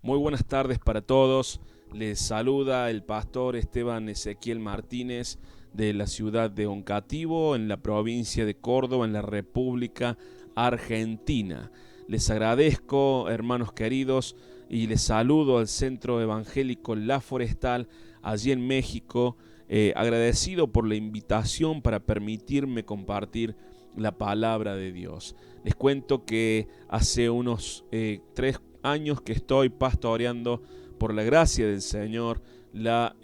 Muy buenas tardes para todos. Les saluda el pastor Esteban Ezequiel Martínez de la ciudad de Oncativo, en la provincia de Córdoba, en la República Argentina. Les agradezco, hermanos queridos, y les saludo al Centro Evangélico La Forestal, allí en México, agradecido por la invitación para permitirme compartir la palabra de Dios. Les cuento que hace unos 3 años que estoy pastoreando, por la gracia del Señor, la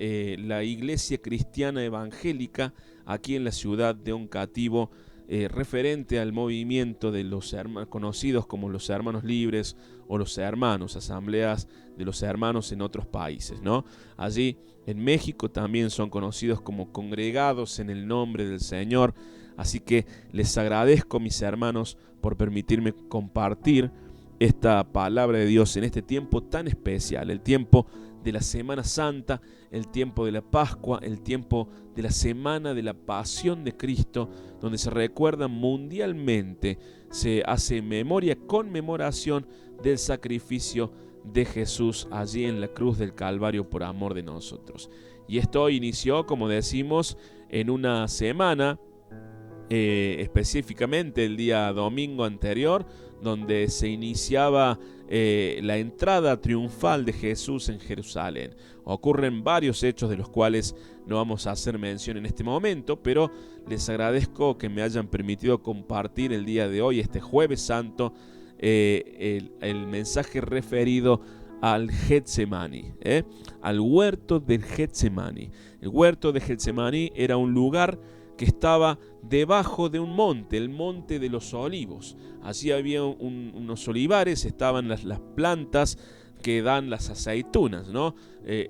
iglesia cristiana evangélica aquí en la ciudad de Oncativo, referente al movimiento de los conocidos como los hermanos libres o los hermanos, asambleas de los hermanos en otros países, ¿no? Allí en México también son conocidos como congregados en el nombre del Señor. Así que les agradezco, mis hermanos, por permitirme compartir esta palabra de Dios en este tiempo tan especial, el tiempo de la Semana Santa, el tiempo de la Pascua, el tiempo de la Semana de la Pasión de Cristo, donde se recuerda mundialmente, se hace memoria, conmemoración del sacrificio de Jesús allí en la cruz del Calvario por amor de nosotros. Y esto inició, como decimos, en una semana, específicamente el día domingo anterior, donde se iniciaba la entrada triunfal de Jesús en Jerusalén. Ocurren varios hechos de los cuales no vamos a hacer mención en este momento, pero les agradezco que me hayan permitido compartir el día de hoy, este Jueves Santo, el mensaje referido al Getsemaní, al huerto del Getsemaní. El huerto de Getsemaní era un lugar que estaba debajo de un monte, el monte de los olivos. Allí había unos olivares, estaban las plantas que dan las aceitunas, ¿no?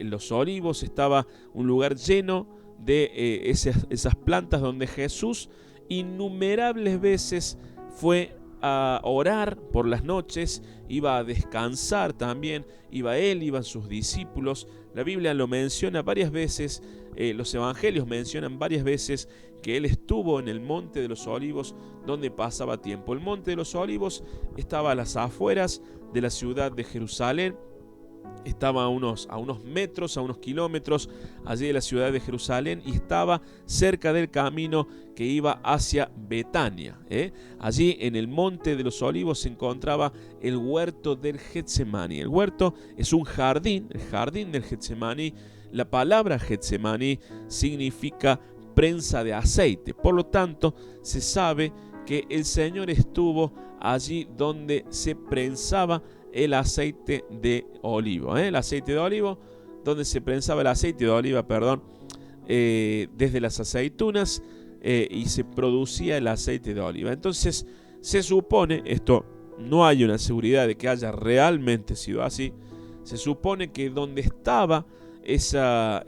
Los olivos, estaba un lugar lleno de esas plantas donde Jesús innumerables veces fue a orar por las noches, iba a descansar también, iba él, iban sus discípulos. La Biblia lo menciona varias veces, los evangelios mencionan varias veces que él estuvo en el Monte de los Olivos, donde pasaba tiempo. El Monte de los Olivos estaba a las afueras de la ciudad de Jerusalén, estaba a unos metros, a unos kilómetros allí de la ciudad de Jerusalén, y estaba cerca del camino que iba hacia Betania. Allí en el Monte de los Olivos se encontraba el huerto del Getsemaní. El huerto es un jardín, el jardín del Getsemaní. La palabra Getsemaní significa prensa de aceite. Por lo tanto, se sabe que el Señor estuvo allí donde se prensaba el aceite de olivo. El aceite de olivo, donde se prensaba el aceite de oliva, desde las aceitunas, y se producía el aceite de oliva. Entonces, se supone, esto no hay una seguridad de que haya realmente sido así, se supone que donde estaba esas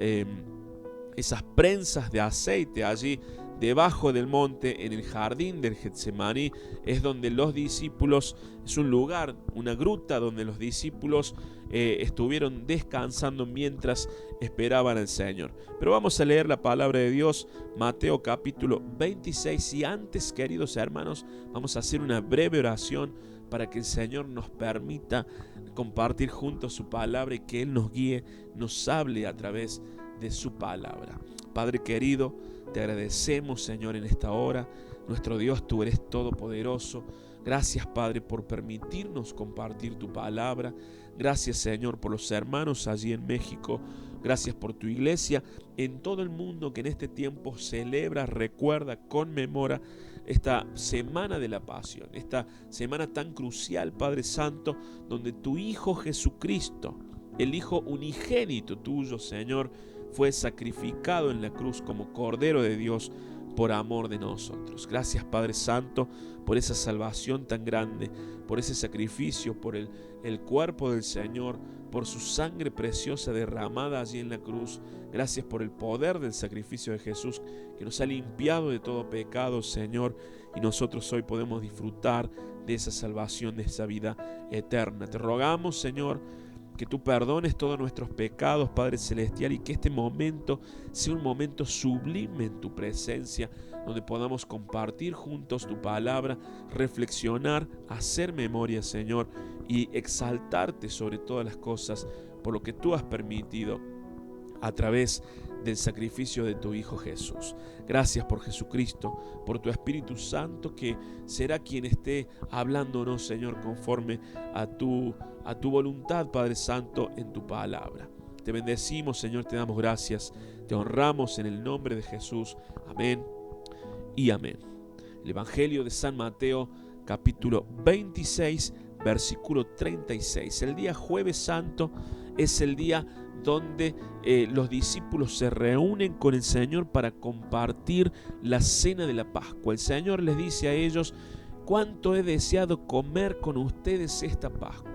prensas de aceite allí debajo del monte, en el jardín del Getsemaní, es donde los discípulos, es un lugar, una gruta donde los discípulos estuvieron descansando mientras esperaban al Señor. Pero vamos a leer la palabra de Dios, Mateo capítulo 26, y antes, queridos hermanos, vamos a hacer una breve oración para que el Señor nos permita compartir juntos su palabra y que Él nos guíe, nos hable a través de su palabra. Padre querido, te agradecemos, Señor, en esta hora. Nuestro Dios, tú eres todopoderoso. Gracias, Padre, por permitirnos compartir tu palabra. Gracias, Señor, por los hermanos allí en México. Gracias por tu iglesia en todo el mundo que en este tiempo celebra, recuerda, conmemora esta semana de la pasión, esta semana tan crucial, Padre Santo, donde tu Hijo Jesucristo, el Hijo unigénito tuyo, Señor, fue sacrificado en la cruz como Cordero de Dios por amor de nosotros. Gracias, Padre Santo, por esa salvación tan grande, por ese sacrificio, por el cuerpo del Señor, por su sangre preciosa derramada allí en la cruz. Gracias por el poder del sacrificio de Jesús que nos ha limpiado de todo pecado, Señor, y nosotros hoy podemos disfrutar de esa salvación, de esa vida eterna. Te rogamos, Señor, que tú perdones todos nuestros pecados, Padre Celestial, y que este momento sea un momento sublime en tu presencia, donde podamos compartir juntos tu palabra, reflexionar, hacer memoria, Señor, y exaltarte sobre todas las cosas por lo que tú has permitido a través del sacrificio de tu Hijo Jesús. Gracias por Jesucristo, por tu Espíritu Santo, que será quien esté hablándonos, Señor, conforme a tu voluntad, Padre Santo, en tu palabra. Te bendecimos, Señor, te damos gracias, te honramos en el nombre de Jesús. Amén y amén. El Evangelio de San Mateo, capítulo 26, versículo 36. El día Jueves Santo es el día donde los discípulos se reúnen con el Señor para compartir la cena de la Pascua. El Señor les dice a ellos: cuánto he deseado comer con ustedes esta Pascua.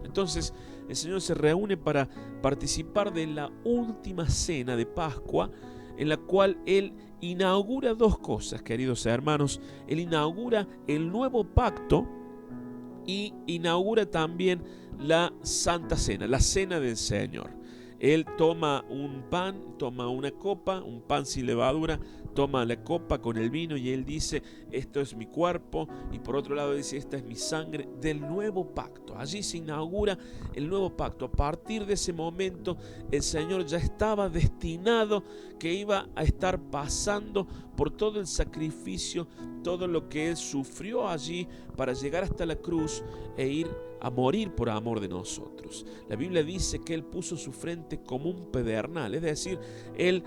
Entonces el Señor se reúne para participar de la última cena de Pascua, en la cual Él inaugura dos cosas, queridos hermanos. Él inaugura el nuevo pacto y inaugura también la Santa Cena, la Cena del Señor. Él toma un pan, toma una copa, un pan sin levadura, toma la copa con el vino y Él dice: esto es mi cuerpo, y por otro lado dice: esta es mi sangre del nuevo pacto. Allí se inaugura el nuevo pacto. A partir de ese momento el Señor ya estaba destinado que iba a estar pasando por todo el sacrificio, todo lo que Él sufrió allí para llegar hasta la cruz e ir a morir por amor de nosotros. La Biblia dice que Él puso su frente como un pedernal, es decir, Él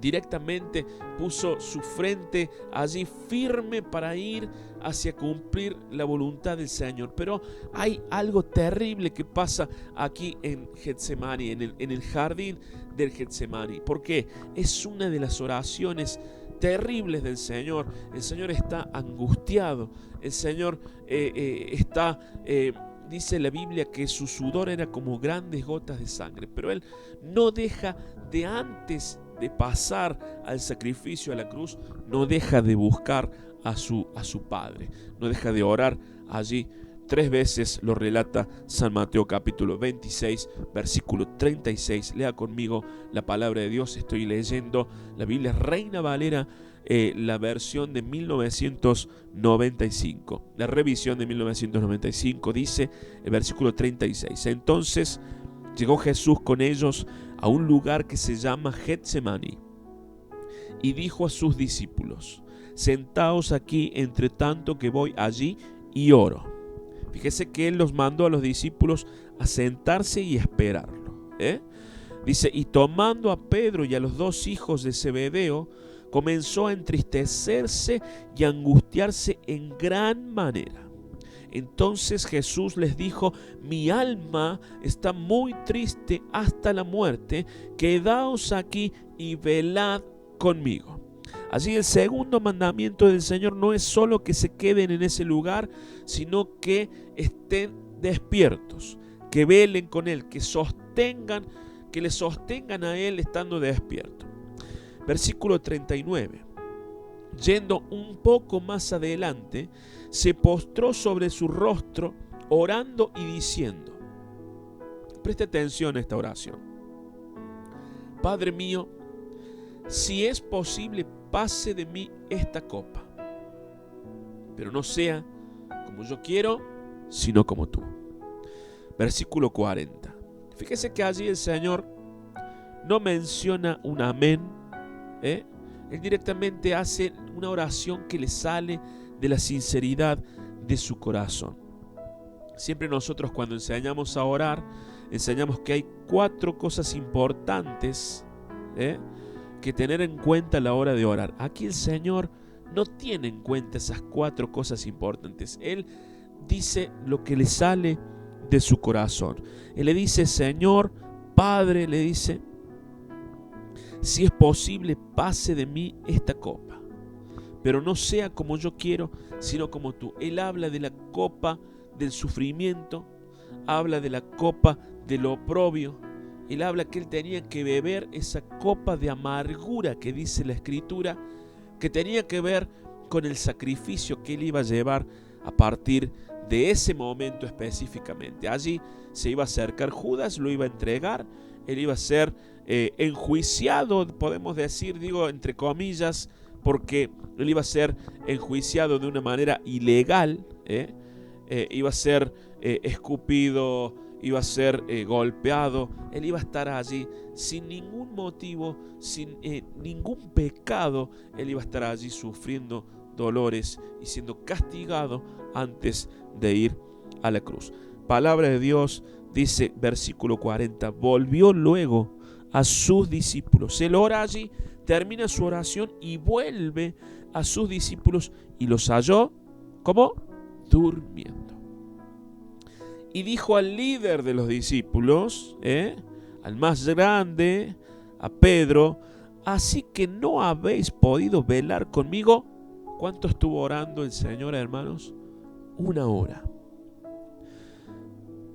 directamente puso su frente allí firme para ir hacia cumplir la voluntad del Señor. Pero hay algo terrible que pasa aquí en Getsemaní, en el jardín del Getsemaní. ¿Por qué? Es una de las oraciones terribles del Señor. El Señor está angustiado. El Señor dice la Biblia que su sudor era como grandes gotas de sangre. Pero Él no deja de, antes de pasar al sacrificio, a la cruz, no deja de buscar a su Padre. No deja de orar allí. 3 veces lo relata San Mateo capítulo 26, versículo 36. Lea conmigo la palabra de Dios. Estoy leyendo la Biblia Reina Valera, la versión de 1995. La revisión de 1995 dice el versículo 36. Entonces llegó Jesús con ellos a un lugar que se llama Getsemaní y dijo a sus discípulos: sentaos aquí entre tanto que voy allí y oro. Fíjese que Él los mandó a los discípulos a sentarse y esperarlo. Dice: y tomando a Pedro y a los 2 hijos de Zebedeo, comenzó a entristecerse y a angustiarse en gran manera. Entonces Jesús les dijo: mi alma está muy triste hasta la muerte, quedaos aquí y velad conmigo. Así el segundo mandamiento del Señor no es solo que se queden en ese lugar, sino que estén despiertos, que velen con Él, que le sostengan a Él estando despiertos. Versículo 39. Yendo un poco más adelante, se postró sobre su rostro, orando y diciendo. Preste atención a esta oración: Padre mío, si es posible, pase de mí esta copa, pero no sea como yo quiero, sino como tú. Versículo 40. Fíjese que allí el Señor no menciona un amén. Él directamente hace una oración que le sale de la sinceridad de su corazón. Siempre nosotros, cuando enseñamos a orar, enseñamos que hay 4 cosas importantes que tener en cuenta a la hora de orar. Aquí el Señor no tiene en cuenta esas 4 cosas importantes. Él dice lo que le sale de su corazón. Él le dice: Señor, Padre, le dice, si es posible, pase de mí esta copa, pero no sea como yo quiero, sino como tú. Él habla de la copa del sufrimiento, habla de la copa del oprobio. Él habla que él tenía que beber esa copa de amargura que dice la Escritura, que tenía que ver con el sacrificio que él iba a llevar a partir de ese momento específicamente. Allí se iba a acercar Judas, lo iba a entregar, él iba a ser enjuiciado, podemos decir, digo entre comillas, porque él iba a ser enjuiciado de una manera ilegal, iba a ser escupido, iba a ser golpeado, él iba a estar allí sin ningún motivo, sin ningún pecado, él iba a estar allí sufriendo dolores y siendo castigado antes de ir a la cruz. Palabra de Dios dice, versículo 40, volvió luego a sus discípulos. Él ora allí, termina su oración y vuelve a sus discípulos y los halló, ¿cómo? Durmiendo. Y dijo al líder de los discípulos, al más grande, a Pedro, así que no habéis podido velar conmigo. ¿Cuánto estuvo orando el Señor, hermanos? 1 hora.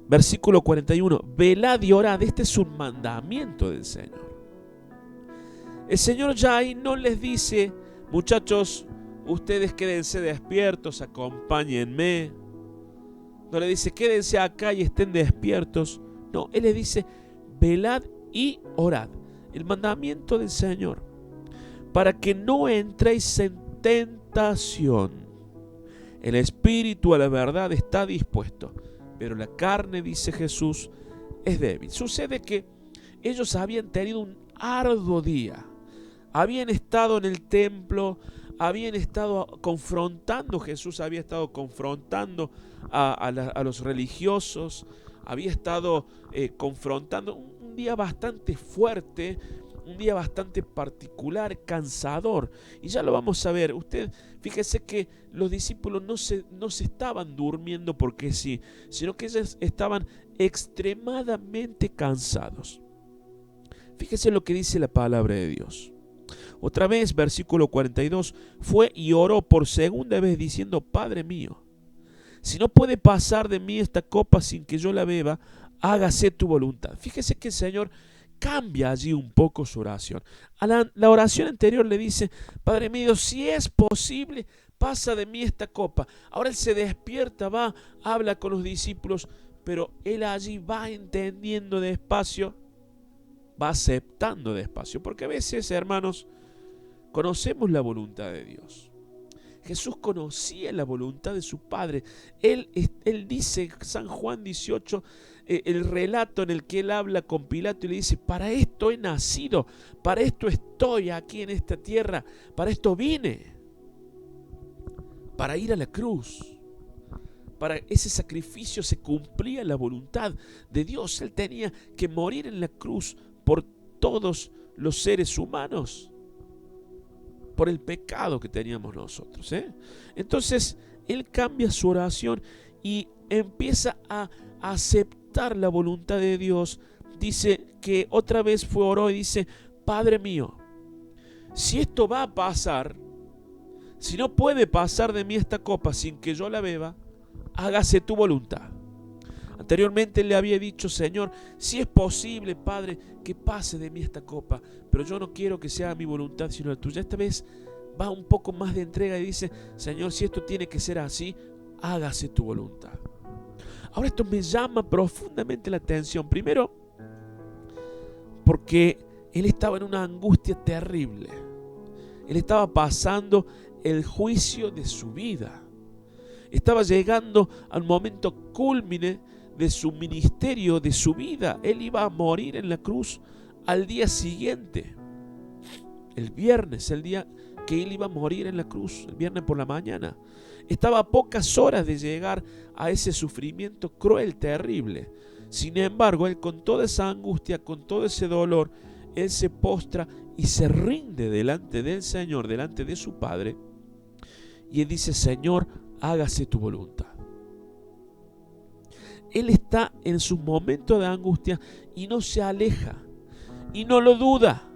Versículo 41, velad y orad. Este es un mandamiento del Señor. El Señor ya ahí no les dice, muchachos, ustedes quédense despiertos, acompáñenme. No le dice, quédense acá y estén despiertos. No, Él les dice, velad y orad. El mandamiento del Señor. Para que no entréis en tentación. El espíritu a la verdad está dispuesto, pero la carne, dice Jesús, es débil. Sucede que ellos habían tenido un arduo día. Habían estado en el templo, habían estado confrontando, Jesús había estado confrontando a los religiosos, había estado confrontando un día bastante fuerte, un día bastante particular, cansador. Y ya lo vamos a ver. Usted, fíjese que los discípulos no se estaban durmiendo porque sí, sino que ellos estaban extremadamente cansados. Fíjese lo que dice la palabra de Dios. Otra vez, versículo 42, fue y oró por segunda vez diciendo, Padre mío, si no puede pasar de mí esta copa sin que yo la beba, hágase tu voluntad. Fíjese que el Señor cambia allí un poco su oración. A la oración anterior le dice, Padre mío, si es posible, pasa de mí esta copa. Ahora Él se despierta, va, habla con los discípulos, pero Él allí va entendiendo despacio, va aceptando despacio, porque a veces, hermanos, conocemos la voluntad de Dios. Jesús conocía la voluntad de su Padre. Él dice, San Juan 18, el relato en el que Él habla con Pilato y le dice, para esto he nacido, para esto estoy aquí en esta tierra, para esto vine, para ir a la cruz. Para ese sacrificio se cumplía la voluntad de Dios. Él tenía que morir en la cruz por todos los seres humanos, por el pecado que teníamos nosotros. Entonces, Él cambia su oración y empieza a aceptar la voluntad de Dios. Dice que otra vez fue oró y dice, Padre mío, si esto va a pasar, si no puede pasar de mí esta copa sin que yo la beba, hágase tu voluntad. Anteriormente le había dicho, Señor, si es posible, Padre, que pase de mí esta copa, pero yo no quiero que sea mi voluntad, sino la tuya. Esta vez va un poco más de entrega y dice, Señor, si esto tiene que ser así, hágase tu voluntad. Ahora esto me llama profundamente la atención. Primero, porque Él estaba en una angustia terrible. Él estaba pasando el juicio de su vida. Estaba llegando al momento cúlmine de su ministerio, de su vida. Él iba a morir en la cruz al día siguiente. El viernes, el día que Él iba a morir en la cruz, el viernes por la mañana. Estaba a pocas horas de llegar a ese sufrimiento cruel, terrible. Sin embargo, Él con toda esa angustia, con todo ese dolor, Él se postra y se rinde delante del Señor, delante de su Padre. Y Él dice, Señor, hágase tu voluntad. Él está en su momento de angustia y no se aleja y no lo duda,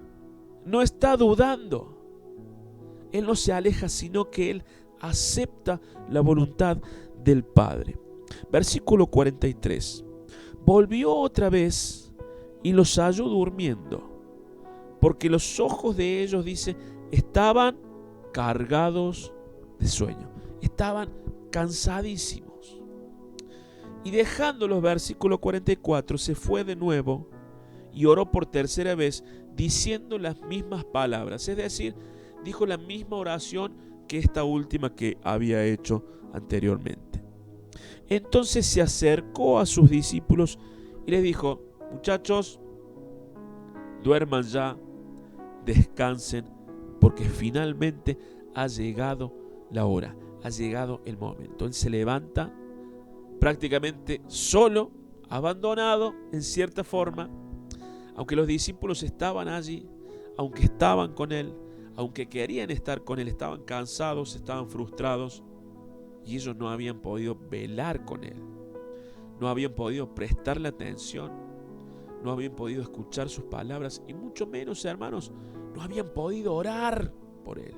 no está dudando. Él no se aleja, sino que Él acepta la voluntad del Padre. Versículo 43. Volvió otra vez y los halló durmiendo, porque los ojos de ellos, dice, estaban cargados de sueño. Estaban cansadísimos. Y dejando los versículos 44, se fue de nuevo y oró por tercera vez, diciendo las mismas palabras. Es decir, dijo la misma oración que esta última que había hecho anteriormente. Entonces se acercó a sus discípulos y les dijo: muchachos, duerman ya, descansen, porque finalmente ha llegado la hora, ha llegado el momento. Él se levanta prácticamente solo, abandonado en cierta forma, aunque los discípulos estaban allí, aunque estaban con él, aunque querían estar con él, estaban cansados, estaban frustrados, y ellos no habían podido velar con él, no habían podido prestarle atención, no habían podido escuchar sus palabras, y mucho menos, hermanos, no habían podido orar por él,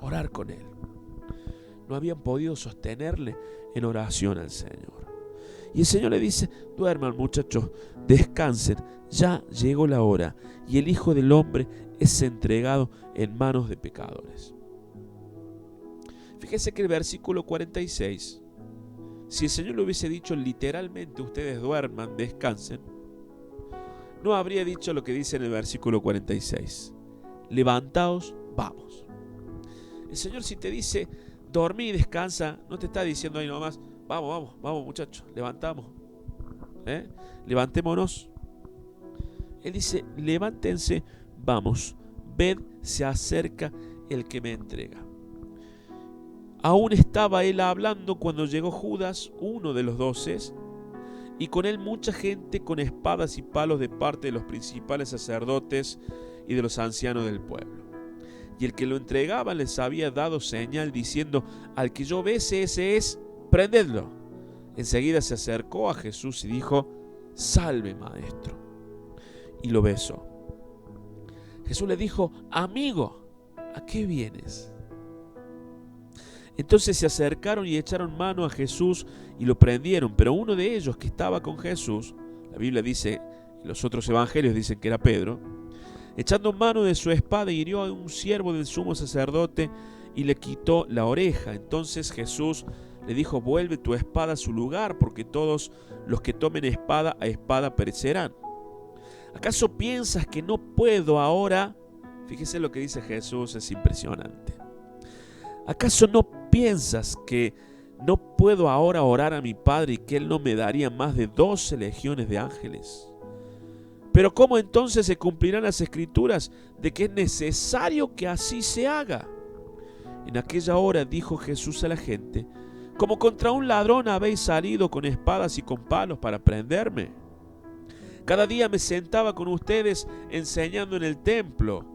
orar con él. No habían podido sostenerle en oración al Señor. Y el Señor le dice: duerman, muchachos, descansen, ya llegó la hora, y el Hijo del Hombre es entregado en manos de pecadores. Fíjense que el versículo 46, si el Señor le hubiese dicho literalmente: ustedes duerman, descansen, no habría dicho lo que dice en el versículo 46: levantaos, vamos. El Señor, si te dice dormí y descansa, no te está diciendo ahí nomás: vamos muchachos, levantémonos. Él dice: levántense, vamos, ved, se acerca el que me entrega. Aún estaba él hablando cuando llegó Judas, uno de los 12, y con él mucha gente con espadas y palos de parte de los principales sacerdotes y de los ancianos del pueblo. Y el que lo entregaba les había dado señal diciendo: al que yo bese, ese es, prendedlo. Enseguida se acercó a Jesús y dijo: salve, maestro. Y lo besó. Jesús le dijo: amigo, ¿a qué vienes? Entonces se acercaron y echaron mano a Jesús y lo prendieron. Pero uno de ellos que estaba con Jesús, la Biblia dice, los otros evangelios dicen que era Pedro, echando mano de su espada, hirió a un siervo del sumo sacerdote y le quitó la oreja. Entonces Jesús le dijo: vuelve tu espada a su lugar, porque todos los que tomen espada a espada perecerán. ¿Acaso piensas que no puedo ahora? Fíjese lo que dice Jesús, es impresionante. ¿Acaso no piensas que no puedo ahora orar a mi Padre y que Él no me daría más de 12 legiones de ángeles? Pero ¿cómo entonces se cumplirán las Escrituras de que es necesario que así se haga? En aquella hora dijo Jesús a la gente: como contra un ladrón habéis salido con espadas y con palos para prenderme. Cada día me sentaba con ustedes enseñando en el templo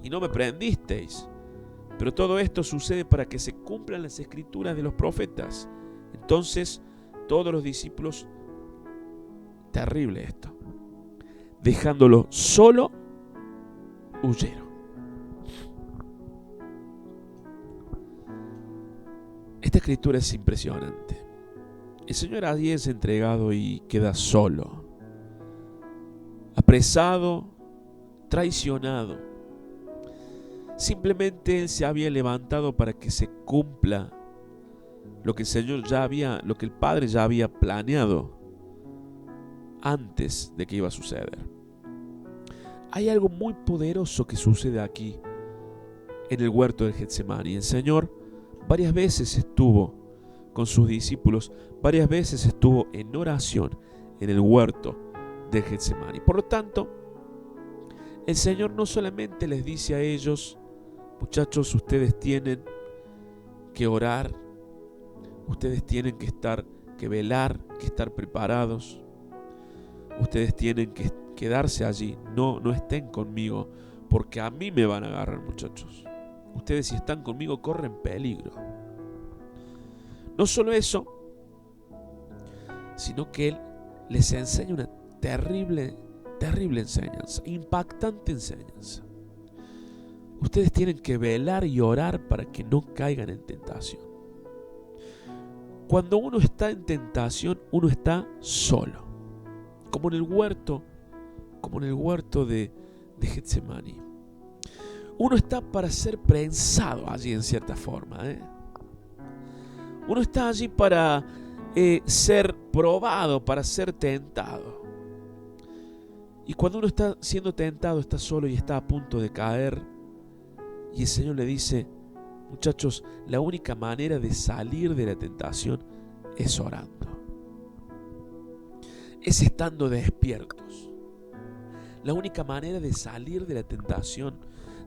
y no me prendisteis. Pero todo esto sucede para que se cumplan las Escrituras de los profetas. Entonces todos los discípulos, terrible esto, dejándolo solo, huyeron. Esta escritura es impresionante. El Señor allí es entregado y queda solo, apresado, traicionado. Simplemente Él se había levantado para que se cumpla lo que el Señor lo que el Padre ya había planeado antes de que iba a suceder. Hay algo muy poderoso que sucede aquí en el huerto del Getsemaní. El Señor varias veces estuvo con sus discípulos, varias veces estuvo en oración en el huerto del Getsemaní. Por lo tanto, el Señor no solamente les dice a ellos: muchachos, ustedes tienen que orar, ustedes tienen que velar, que estar preparados, ustedes tienen que quedarse allí, no estén conmigo, porque a mí me van a agarrar, muchachos. Ustedes, si están conmigo, corren peligro. No solo eso, sino que Él les enseña una terrible enseñanza, impactante enseñanza. Ustedes tienen que velar y orar para que no caigan en tentación. Cuando uno está en tentación, uno está solo, como en el huerto de Getsemaní. Uno está para ser prensado allí en cierta forma, Uno está allí para ser probado, para ser tentado. Y cuando uno está siendo tentado, está solo y está a punto de caer, y el Señor le dice: muchachos, la única manera de salir de la tentación es orando, es estando despiertos. La única manera de salir de la tentación,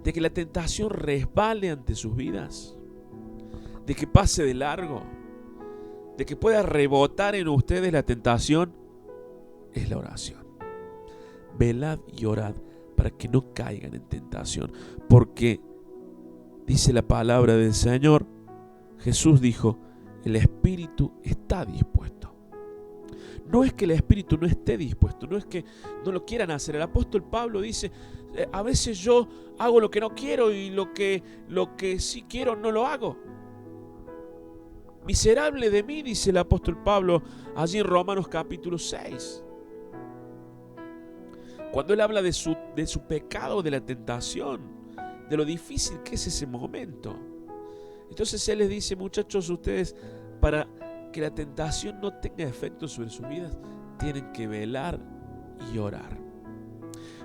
de que la tentación resbale ante sus vidas, de que pase de largo, de que pueda rebotar en ustedes la tentación, es la oración. Velad y orad para que no caigan en tentación, porque dice la palabra del Señor, Jesús dijo: el espíritu está dispuesto. No es que el espíritu no esté dispuesto, no es que no lo quieran hacer. El apóstol Pablo dice: a veces yo hago lo que no quiero y lo que sí quiero no lo hago. Miserable de mí, dice el apóstol Pablo allí en Romanos capítulo 6. Cuando él habla de su pecado, de la tentación, de lo difícil que es ese momento. Entonces él les dice: muchachos, ustedes, para que la tentación no tenga efecto sobre sus vidas, tienen que velar y orar.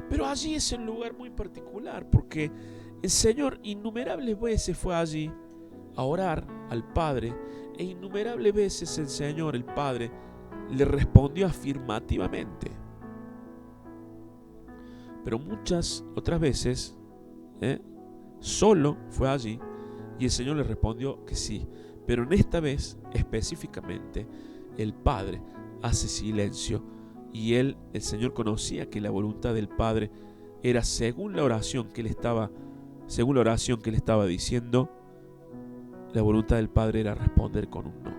Pero allí es un lugar muy particular, porque el Señor innumerables veces fue allí a orar al Padre, e innumerables veces el Señor, el Padre, le respondió afirmativamente. Pero muchas otras veces solo fue allí y el Señor le respondió que sí. Pero en esta vez específicamente el Padre hace silencio, y el Señor conocía que la voluntad del Padre era según la oración que él estaba diciendo. La voluntad del Padre era responder con un no.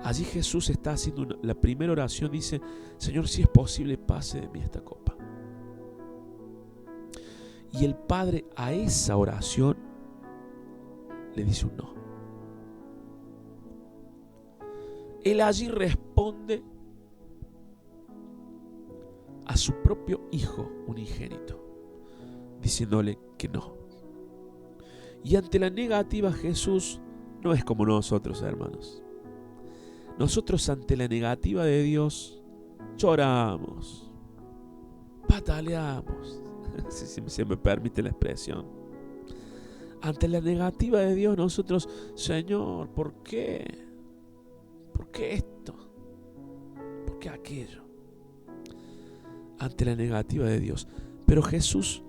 Allí Jesús está haciendo la primera oración, dice: Señor, si es posible, pase de mí esta copa. Y el Padre a esa oración le dice un no. Él allí responde a su propio Hijo unigénito, diciéndole que no. Y ante la negativa, Jesús no es como nosotros, hermanos. Nosotros ante la negativa de Dios lloramos, pataleamos, si se me permite la expresión. Ante la negativa de Dios nosotros: Señor, ¿por qué? ¿Por qué esto? ¿Por qué aquello? Ante la negativa de Dios. Pero Jesús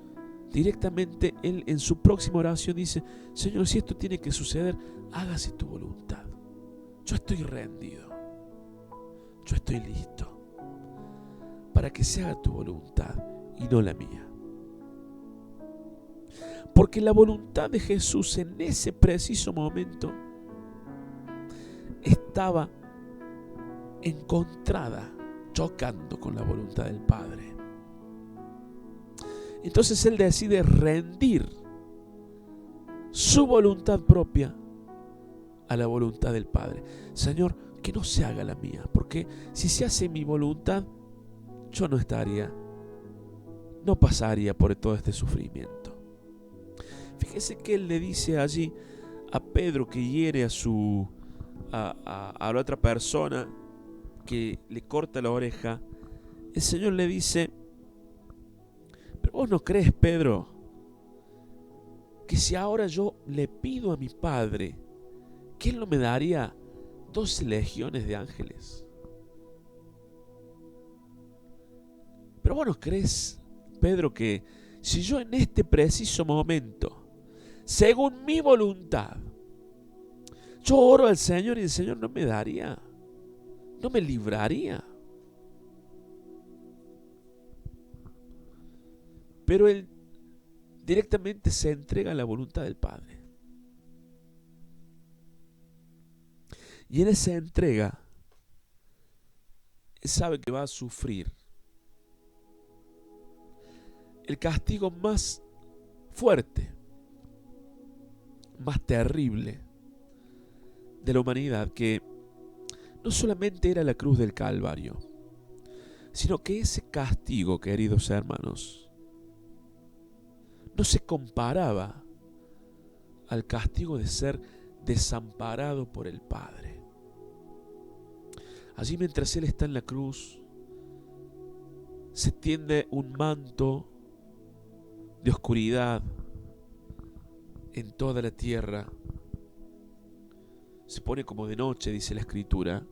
directamente, él en su próxima oración dice: Señor, si esto tiene que suceder, hágase tu voluntad. Yo estoy rendido, yo estoy listo para que se haga tu voluntad y no la mía. Porque la voluntad de Jesús en ese preciso momento estaba encontrada, chocando con la voluntad del Padre. Entonces él decide rendir su voluntad propia a la voluntad del Padre. Señor, que no se haga la mía, porque si se hace mi voluntad, yo no pasaría por todo este sufrimiento. Fíjese que él le dice allí a Pedro, que hiere a la otra persona, que le corta la oreja. El Señor le dice: ¿pero vos no crees, Pedro, que si ahora yo le pido a mi Padre, que Él no me daría 12 legiones de ángeles? ¿Pero vos no crees, Pedro, que si yo en este preciso momento, según mi voluntad, yo oro al Señor y el Señor no me daría, no me libraría? Pero él directamente se entrega a la voluntad del Padre. Y en esa entrega, él sabe que va a sufrir el castigo más fuerte, más terrible de la humanidad, que no solamente era la cruz del Calvario, sino que ese castigo, queridos hermanos, no se comparaba al castigo de ser desamparado por el Padre. Allí mientras Él está en la cruz, se tiende un manto de oscuridad en toda la tierra. Se pone como de noche, dice la Escritura.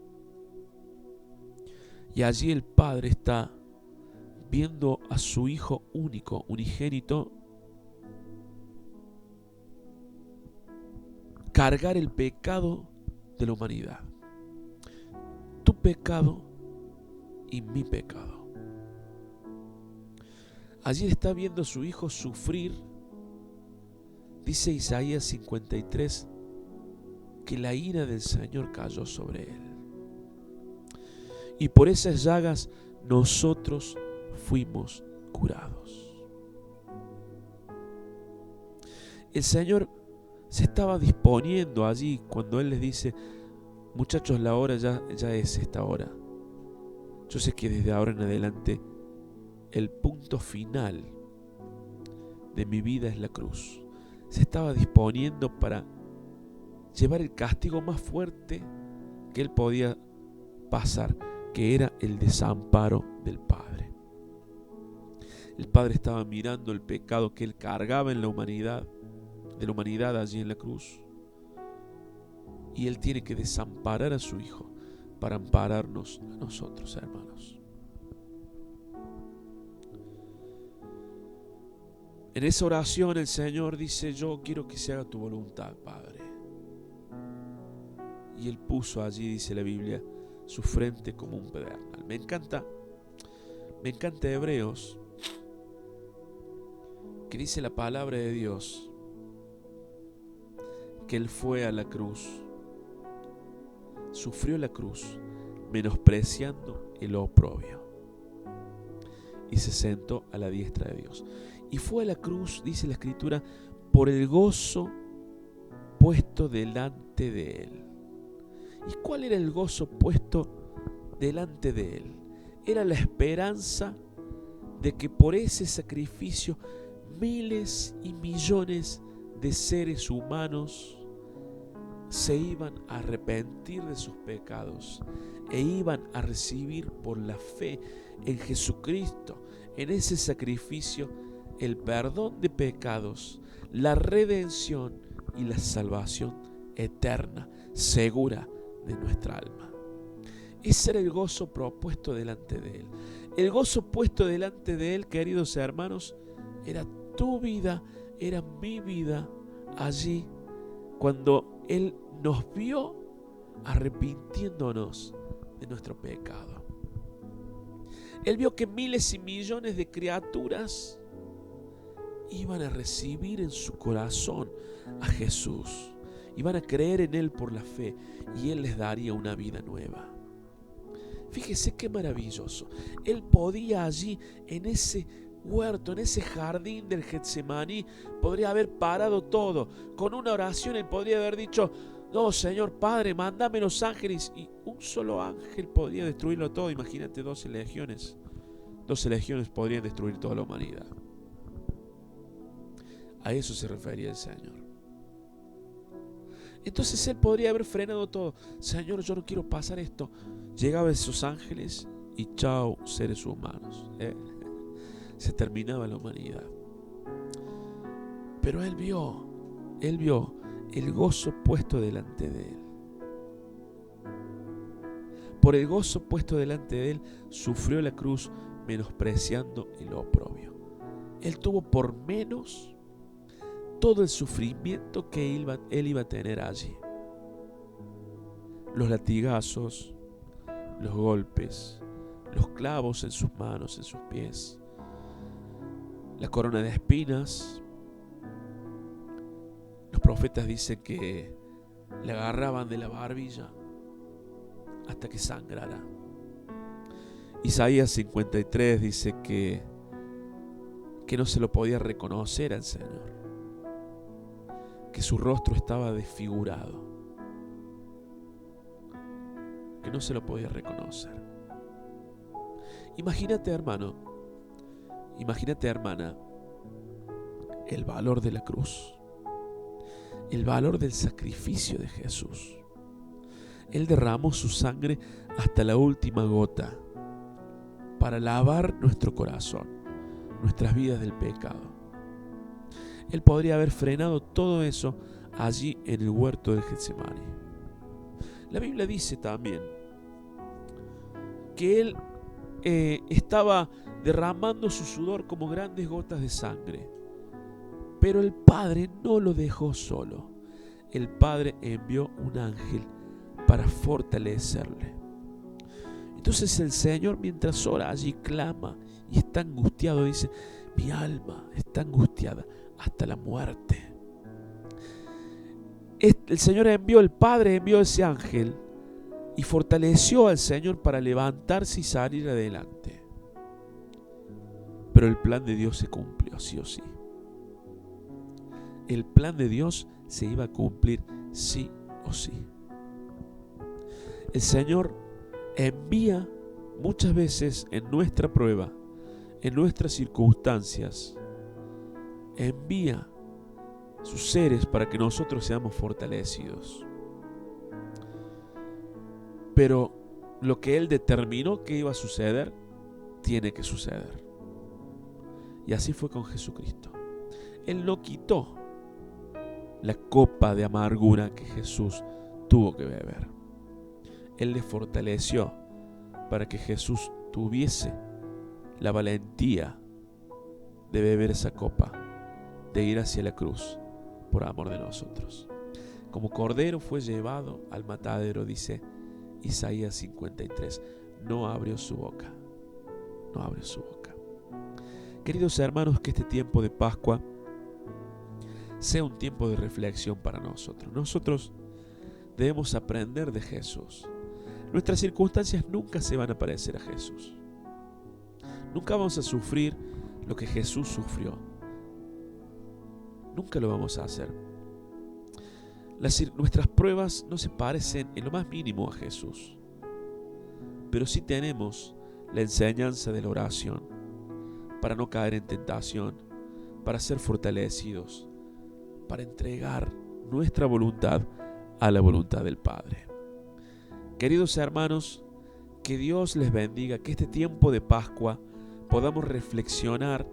Y allí el Padre está viendo a su Hijo único, unigénito, cargar el pecado de la humanidad. Tu pecado y mi pecado. Allí está viendo a su Hijo sufrir. Dice Isaías 53 que la ira del Señor cayó sobre Él. Y por esas llagas nosotros fuimos curados. El Señor se estaba disponiendo allí cuando Él les dice: muchachos, la hora ya es esta hora. Yo sé que desde ahora en adelante el punto final de mi vida es la cruz. Se estaba disponiendo para llevar el castigo más fuerte que Él podía pasar, que era el desamparo del Padre. El Padre estaba mirando el pecado que Él cargaba en la humanidad, de la humanidad allí en la cruz. Y Él tiene que desamparar a su Hijo para ampararnos a nosotros, hermanos. En esa oración el Señor dice: yo quiero que se haga tu voluntad, Padre. Y Él puso allí, dice la Biblia, su frente como un pedernal. Me encanta Hebreos, que dice la palabra de Dios que Él fue a la cruz, sufrió la cruz, menospreciando el oprobio, y se sentó a la diestra de Dios. Y fue a la cruz, dice la Escritura, por el gozo puesto delante de Él. ¿Y cuál era el gozo puesto delante de Él? Era la esperanza de que por ese sacrificio miles y millones de seres humanos se iban a arrepentir de sus pecados e iban a recibir por la fe en Jesucristo, en ese sacrificio, el perdón de pecados, la redención y la salvación eterna, segura de nuestra alma. Ese era el gozo propuesto delante de Él. El gozo puesto delante de Él, queridos hermanos, era tu vida, era mi vida allí cuando Él nos vio arrepintiéndonos de nuestro pecado. Él vio que miles y millones de criaturas iban a recibir en su corazón a Jesús, iban a creer en Él por la fe, y Él les daría una vida nueva. Fíjese qué maravilloso. Él podía allí, en ese huerto, en ese jardín del Getsemaní, podría haber parado todo. Con una oración Él podría haber dicho: no, Señor Padre, mándame los ángeles. Y un solo ángel podría destruirlo todo. Imagínate 12 legiones. 12 legiones podrían destruir toda la humanidad. A eso se refería el Señor. Entonces Él podría haber frenado todo. Señor, yo no quiero pasar esto. Llegaban esos ángeles y chao, seres humanos. Se terminaba la humanidad. Pero Él vio el gozo puesto delante de Él. Por el gozo puesto delante de Él, sufrió la cruz, menospreciando el oprobio. Él tuvo por menos todo el sufrimiento que Él iba a tener allí. Los latigazos, los golpes, los clavos en sus manos, en sus pies, la corona de espinas. Los profetas dicen que le agarraban de la barbilla hasta que sangrara. Isaías 53 dice que no se lo podía reconocer al Señor, que su rostro estaba desfigurado, que no se lo podía reconocer. Imagínate, hermano, imagínate, hermana, el valor de la cruz, el valor del sacrificio de Jesús, Él derramó su sangre hasta la última gota para lavar nuestro corazón, nuestras vidas del pecado. Él podría haber frenado todo eso allí en el huerto del Getsemaní. La Biblia dice también que Él estaba derramando su sudor como grandes gotas de sangre. Pero el Padre no lo dejó solo. El Padre envió un ángel para fortalecerle. Entonces el Señor, mientras ora allí, clama y está angustiado, dice: mi alma está angustiada hasta la muerte. El Señor el Padre envió ese ángel y fortaleció al Señor para levantarse y salir adelante. Pero el plan de Dios se cumplió, sí o sí. El plan de Dios se iba a cumplir sí o sí. El Señor envía muchas veces en nuestra prueba, en nuestras circunstancias, envía sus seres para que nosotros seamos fortalecidos. Pero lo que Él determinó que iba a suceder, tiene que suceder. Y así fue con Jesucristo. Él no quitó la copa de amargura que Jesús tuvo que beber. Él le fortaleció para que Jesús tuviese la valentía de beber esa copa, de ir hacia la cruz por amor de nosotros. Como cordero fue llevado al matadero, dice Isaías 53. No abrió su boca. No abrió su boca. Queridos hermanos, que este tiempo de Pascua sea un tiempo de reflexión para nosotros. Nosotros debemos aprender de Jesús. Nuestras circunstancias nunca se van a parecer a Jesús. Nunca vamos a sufrir lo que Jesús sufrió. Nunca lo vamos a hacer. Nuestras pruebas no se parecen en lo más mínimo a Jesús. Pero sí tenemos la enseñanza de la oración para no caer en tentación, para ser fortalecidos, para entregar nuestra voluntad a la voluntad del Padre. Queridos hermanos, que Dios les bendiga, que este tiempo de Pascua podamos reflexionar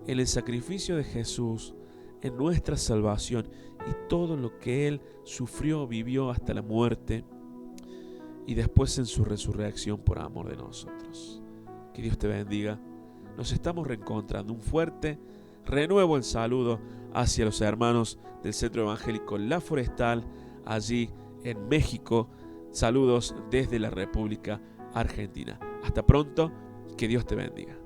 en el sacrificio de Jesús, en nuestra salvación y todo lo que Él sufrió, vivió hasta la muerte y después en su resurrección por amor de nosotros. Que Dios te bendiga. Nos estamos reencontrando. Un fuerte renuevo el saludo hacia los hermanos del Centro Evangélico La Forestal, allí en México. Saludos desde la República Argentina. Hasta pronto, que Dios te bendiga.